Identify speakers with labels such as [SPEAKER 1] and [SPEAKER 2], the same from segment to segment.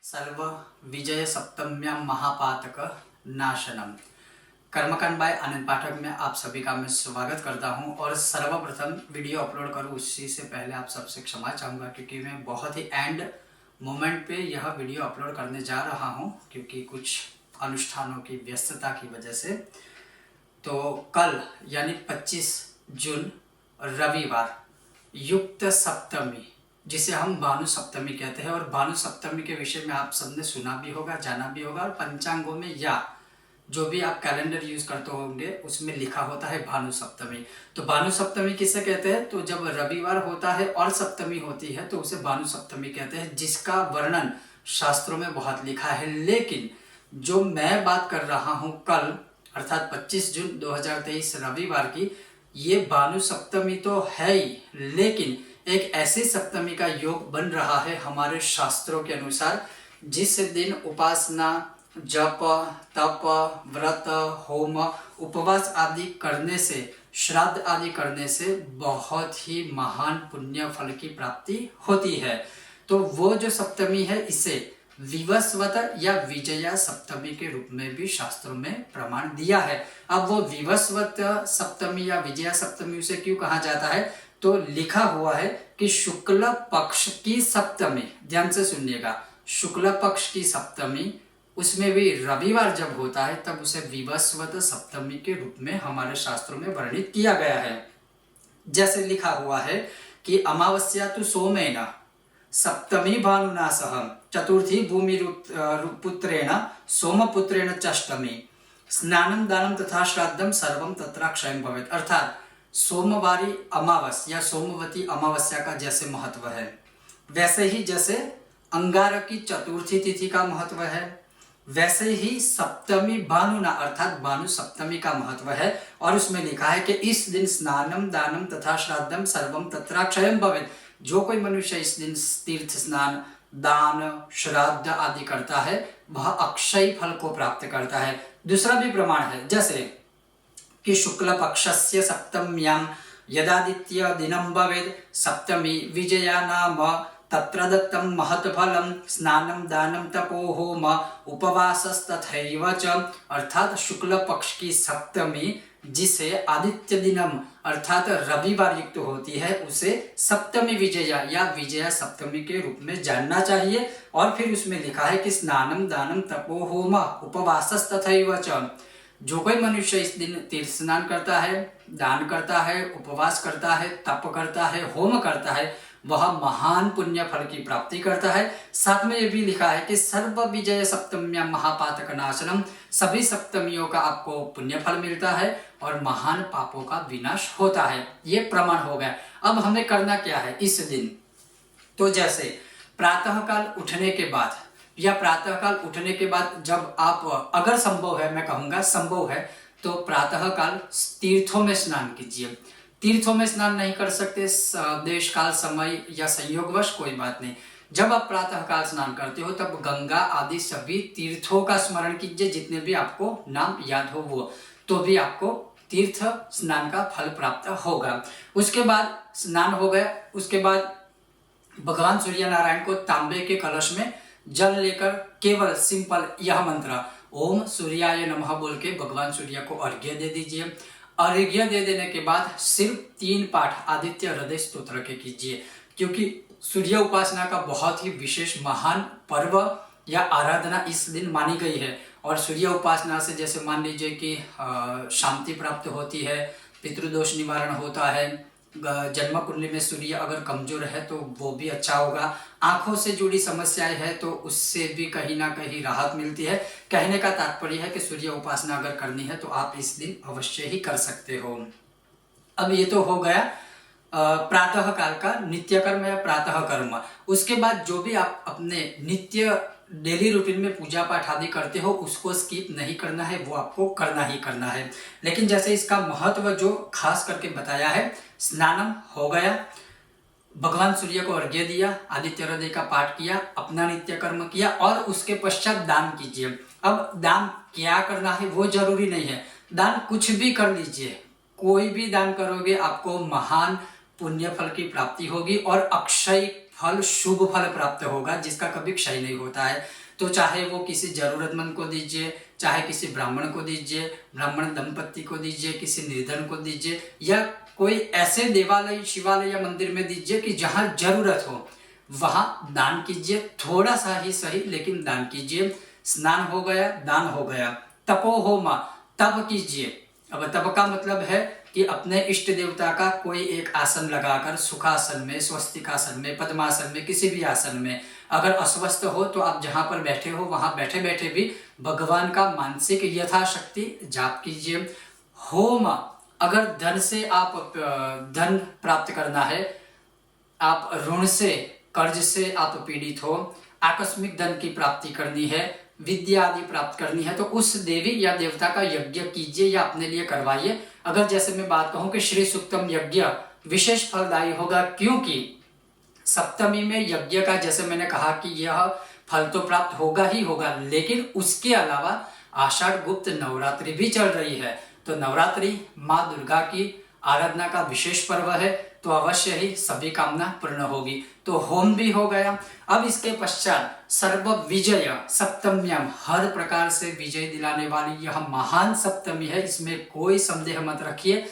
[SPEAKER 1] सर्व विजय सप्तम्यां महापातक नाशनम। कर्मकांड बाय आनंद पाठक में आप सभी का मैं स्वागत करता हूं और सर्वप्रथम वीडियो अपलोड करूं उससे से पहले आप सबसे क्षमा चाहूँगा क्योंकि मैं बहुत ही एंड मोमेंट पे यह वीडियो अपलोड करने जा रहा हूं क्योंकि कुछ अनुष्ठानों की व्यस्तता की वजह से। तो कल यानी 25 जून रविवार युक्त सप्तमी, जिसे हम भानु सप्तमी कहते हैं, और भानु सप्तमी के विषय में आप सबने सुना भी होगा, जाना भी होगा, और पंचांगों में या जो भी आप कैलेंडर यूज करते होंगे उसमें लिखा होता है भानु सप्तमी। तो भानु सप्तमी किसे कहते हैं? तो जब रविवार होता है और सप्तमी होती है तो उसे भानु सप्तमी कहते हैं, जिसका वर्णन शास्त्रों में बहुत लिखा है। लेकिन जो मैं बात कर रहा हूं कल अर्थात 25 जून 2023 रविवार की, ये भानु सप्तमी तो है ही, लेकिन एक ऐसी सप्तमी का योग बन रहा है हमारे शास्त्रों के अनुसार जिस दिन उपासना, जप, तप, व्रत, होम, उपवास आदि करने से, श्राद्ध आदि करने से बहुत ही महान पुण्य फल की प्राप्ति होती है। तो वो जो सप्तमी है इसे विवस्वत या विजया सप्तमी के रूप में भी शास्त्रों में प्रमाण दिया है। अब वो विवस्वत सप्तमी या विजया सप्तमी उसे क्यों कहा जाता है? तो लिखा हुआ है कि शुक्ल पक्ष की सप्तमी, ध्यान से सुनिएगा, शुक्ल पक्ष की सप्तमी, उसमें भी रविवार जब होता है तब उसे विवस्वत सप्तमी के रूप में हमारे शास्त्रों में वर्णित किया गया है। जैसे लिखा हुआ है कि अमावस्या तो सोमेन, सप्तमी भानुना सह, चतुर्थी भूमि पुत्रेण सोमपुत्रेण चष्टमी, स्नानम दानम तथा श्राद्धम सर्वम तत्राक्षयम भवेत्। अर्थात सोमवारी अमावस्या या सोमवती अमावस्या का जैसे महत्व है, वैसे ही जैसे अंगारक की चतुर्थी तिथि का महत्व है, वैसे ही सप्तमी भानुना अर्थात भानु सप्तमी का महत्व है। और उसमें लिखा है कि इस दिन स्नानम दानम तथा श्राद्धम सर्वम तत्राक्षयम भवेत्। जो कोई मनुष्य इस दिन तीर्थ स्नान, दान, श्राद्ध आदि करता है वह अक्षय फल को प्राप्त करता है। दूसरा भी प्रमाण है, जैसे कि शुक्ल पक्षस्य सप्तम्यां यदादित्य दिनं भवेत् सप्तमी विजया नाम तत्र दत्तं महत् फलं स्नानं दानं तपो होम उपवासस्तथैव च। अर्थात शुक्ल पक्ष की सप्तमी जिसे आदित्य दिनम अर्थात रविवार युक्त होती है उसे सप्तमी विजया या विजया सप्तमी के रूप में जानना चाहिए। और फिर उसमें लिखा है कि स्नानम दानम तपो होम उपवासस्तथैव च। जो कोई मनुष्य इस दिन तीर्थ स्नान करता है, दान करता है, उपवास करता है, तप करता है, होम करता है, वह महान पुण्य फल की प्राप्ति करता है। साथ में ये भी लिखा है कि सर्व विजय सप्तम्यां महापातक नाशनम, सभी सप्तमियों का आपको पुण्य फल मिलता है और महान पापों का विनाश होता है। ये प्रमाण हो गया। अब हमें करना क्या है इस दिन? तो जैसे प्रातःकाल उठने के बाद या प्रातःकाल उठने के बाद जब आप, अगर संभव है, मैं कहूँगा संभव है, तो प्रातःकाल तीर्थों में स्नान कीजिए। तीर्थों में स्नान नहीं कर सकते देश काल समय या संयोगवश, कोई बात नहीं। जब आप प्रातःकाल स्नान करते हो तब गंगा आदि सभी तीर्थों का स्मरण कीजिए, जितने भी आपको नाम याद हो वो, तो भी आपको तीर्थ स्नान का फल प्राप्त होगा। उसके बाद स्नान हो गया, उसके बाद भगवान सूर्य नारायण को तांबे के कलश में जल लेकर केवल सिंपल यह मंत्र ओम सूर्याय नमः बोल के भगवान सूर्य को अर्घ्य दे दीजिए। अर्घ्य दे देने के बाद सिर्फ 3 पाठ आदित्य हृदय स्तोत्र के कीजिए, क्योंकि सूर्य उपासना का बहुत ही विशेष महान पर्व या आराधना इस दिन मानी गई है। और सूर्य उपासना से जैसे मान लीजिए कि शांति प्राप्त होती है, पितृदोष निवारण होता है, जन्म कुंडली में सूर्य अगर कमजोर है तो वो भी अच्छा होगा, आंखों से जुड़ी समस्याएं है तो उससे भी कहीं ना कहीं राहत मिलती है। कहने का तात्पर्य है कि सूर्य उपासना अगर करनी है तो आप इस दिन अवश्य ही कर सकते हो। अब ये तो हो गया प्रातः काल का नित्य कर्म या प्रातः कर्म। उसके बाद जो भी आप अपने नित्य डेली रूटीन में पूजा पाठ आदि करते हो उसको स्किप नहीं करना है, वो आपको करना ही करना है। लेकिन जैसे इसका महत्व जो खास करके बताया है, स्नानम हो गया, भगवान सूर्य को अर्घ्य दिया, आदित्य हृदय का पाठ किया, अपना नित्य कर्म किया और उसके पश्चात दान कीजिए। अब दान क्या करना है वो जरूरी नहीं है, दान कुछ भी कर लीजिए, कोई भी दान करोगे आपको महान पुण्य फल की प्राप्ति होगी और अक्षय फल शुभ फल प्राप्त होगा जिसका कभी क्षय नहीं होता है। तो चाहे वो किसी जरूरतमंद को दीजिए, चाहे किसी ब्राह्मण को दीजिए, ब्राह्मण दंपत्ति को दीजिए, किसी निर्धन को दीजिए, या कोई ऐसे देवालय शिवालय या मंदिर में दीजिए कि जहां जरूरत हो वहां दान कीजिए। थोड़ा सा ही सही लेकिन दान कीजिए। स्नान हो गया, दान हो गया। तपोहोम, तप कीजिए। अब तप का मतलब है कि अपने इष्ट देवता का कोई एक आसन लगाकर, सुखासन में, स्वस्तिकासन में, पद्मासन में, किसी भी आसन में, अगर अस्वस्थ हो तो आप जहां पर बैठे हो वहां बैठे बैठे भी भगवान का मानसिक यथाशक्ति जाप कीजिए। होम, अगर धन से आप धन प्राप्त करना है, आप ऋण से, कर्ज से आप पीड़ित हो, आकस्मिक धन की प्राप्ति करनी है, विद्या आदि प्राप्त करनी है, तो उस देवी या देवता का यज्ञ कीजिए या अपने लिए करवाइए। अगर जैसे मैं बात कहूं कि श्री सूक्तम यज्ञ विशेष फलदायी होगा, क्योंकि सप्तमी में यज्ञ का, जैसे मैंने कहा कि यह फल तो प्राप्त होगा ही होगा, लेकिन उसके अलावा आषाढ़ गुप्त नवरात्रि भी चल रही है। तो नवरात्रि माँ दुर्गा की आराधना का विशेष पर्व है, तो अवश्य ही सभी कामना पूर्ण होगी। तो होम भी हो गया। अब इसके पश्चात सर्व विजय सप्तम्यम, हर प्रकार से विजय दिलाने वाली यह महान सप्तमी है, इसमें कोई संदेह मत रखिए।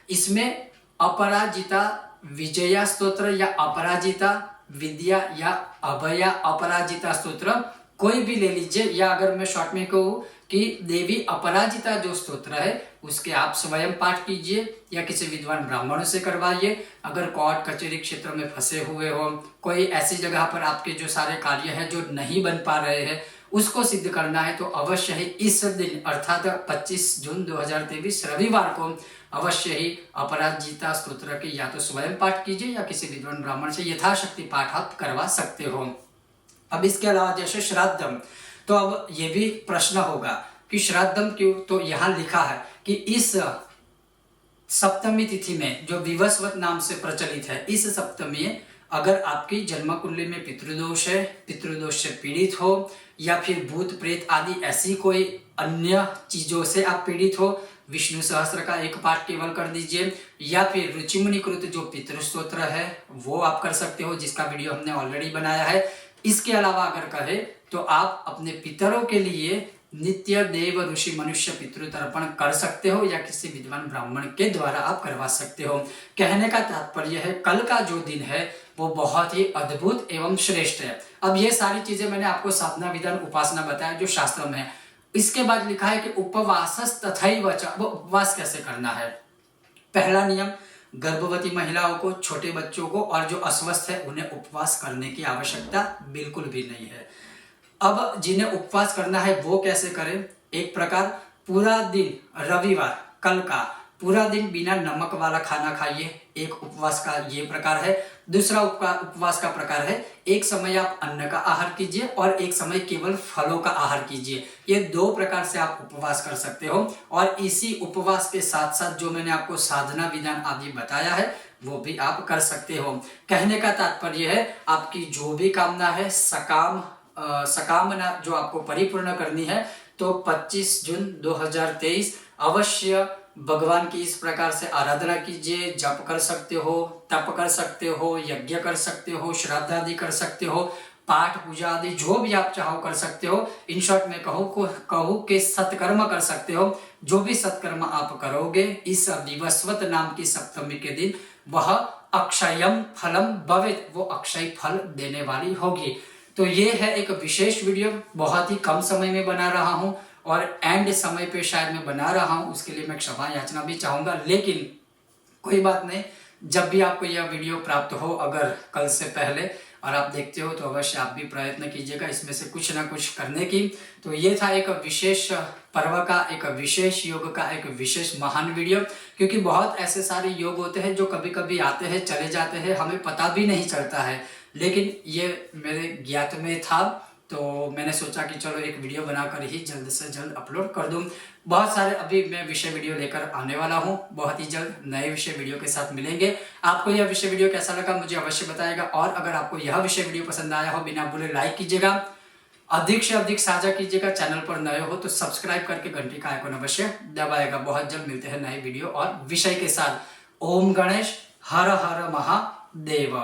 [SPEAKER 1] इसमें अपराजिता विजया स्तोत्र या अपराजिता विद्या या अभया अपराजिता स्तोत्र कोई भी ले लीजिए, या अगर मैं शॉर्ट में कहूँ कि देवी अपराजिता जो स्तोत्र है उसके आप स्वयं पाठ कीजिए या किसी विद्वान ब्राह्मणों से करवाइए। अगर कोर्ट कचहरी क्षेत्र में फंसे हुए हो, कोई ऐसी जगह पर आपके जो सारे कार्य है जो नहीं बन पा रहे हैं उसको सिद्ध करना है, तो अवश्य ही इस दिन अर्थात 25 जून 2023 रविवार को अवश्य ही अपराजिता स्तोत्र के या तो स्वयं पाठ कीजिए या किसी विद्वान ब्राह्मण से यथाशक्ति पाठ आप करवा सकते हो। अब इसके अलावा जैसे श्राद्धम, तो अब ये भी प्रश्न होगा कि श्राद्धम क्यों, तो यहाँ लिखा है कि इस सप्तमी तिथि में जो विवस्वत नाम से प्रचलित है, इस सप्तमी में अगर आपकी जन्म कुंडली में पितृदोष है, पितृदोष से पीड़ित हो, या फिर भूत प्रेत आदि ऐसी कोई अन्य चीजों से आप पीड़ित हो, विष्णु सहस्त्र का एक पाठ केवल कर दीजिए, या फिर रुचिमुनिकृत जो पितृस्तोत्र है वो आप कर सकते हो, जिसका वीडियो हमने ऑलरेडी बनाया है। इसके अलावा अगर कहे तो आप अपने पितरों के लिए नित्य देव ऋषि मनुष्य पितृ तर्पण कर सकते हो, या किसी विद्वान ब्राह्मण के द्वारा आप करवा सकते हो। कहने का तात्पर्य है कल का जो दिन है वो बहुत ही अद्भुत एवं श्रेष्ठ है। अब ये सारी चीजें मैंने आपको साधना विधान उपासना बताया जो शास्त्र में है। इसके बाद लिखा है कि उपवास तथैव च, वो उपवास कैसे करना है। पहला नियम, गर्भवती महिलाओं को, छोटे बच्चों को और जो अस्वस्थ है उन्हें उपवास करने की आवश्यकता बिल्कुल भी नहीं है। अब जिन्हें उपवास करना है वो कैसे करें। एक प्रकार पूरा दिन, रविवार कल का पूरा दिन बिना नमक वाला खाना खाइए, एक उपवास का ये प्रकार है। दूसरा उपवास का प्रकार है एक समय आप अन्न का आहार कीजिए और एक समय केवल फलों का आहार कीजिए। ये दो प्रकार से आप उपवास कर सकते हो, और इसी उपवास के साथ साथ जो मैंने आपको साधना विधान आदि बताया है वो भी आप कर सकते हो। कहने का तात्पर्य है आपकी जो भी कामना है सकामना जो आपको परिपूर्ण करनी है, तो 25 जून 2023 अवश्य भगवान की इस प्रकार से आराधना कीजिए। जप कर सकते हो, तप कर सकते हो, यज्ञ कर सकते हो, श्राद्ध आदि कर सकते हो, पाठ पूजा आदि जो भी आप चाहो कर सकते हो। इन शॉर्ट में कहूँ कि सत्कर्म कर सकते हो। जो भी सत्कर्म आप करोगे इस विवस्वत नाम की सप्तमी के दिन वह अक्षयम फलम भवेत्, वो अक्षय फल देने वाली होगी। तो ये है एक विशेष वीडियो, बहुत ही कम समय में बना रहा हूँ और एंड समय पे शायद मैं बना रहा हूँ, उसके लिए मैं क्षमा याचना भी चाहूंगा। लेकिन कोई बात नहीं, जब भी आपको यह वीडियो प्राप्त हो अगर कल से पहले और आप देखते हो तो अवश्य आप भी प्रयत्न कीजिएगा इसमें से कुछ ना कुछ करने की। तो ये था एक विशेष पर्व का, एक विशेष योग का, एक विशेष महान वीडियो, क्योंकि बहुत ऐसे सारे योग होते हैं जो कभी कभी आते हैं चले जाते हैं, हमें पता भी नहीं चलता है, लेकिन ये मेरे ज्ञात में था तो मैंने सोचा कि चलो एक वीडियो बनाकर ही जल्द से जल्द अपलोड कर दूं। बहुत सारे अभी मैं विषय वीडियो लेकर आने वाला हूं, बहुत ही जल्द नए विषय वीडियो के साथ मिलेंगे। आपको यह विषय वीडियो कैसा लगा मुझे अवश्य बताइएगा, और अगर आपको यह विषय वीडियो पसंद आया हो बिना भूले लाइक कीजिएगा, अधिक से अधिक साझा कीजिएगा, चैनल पर नए हो तो सब्सक्राइब करके घंटी का आइकन अवश्य दबाएगा। बहुत जल्द मिलते हैं नए वीडियो और विषय के साथ। ओम गणेश, हर हर महादेव।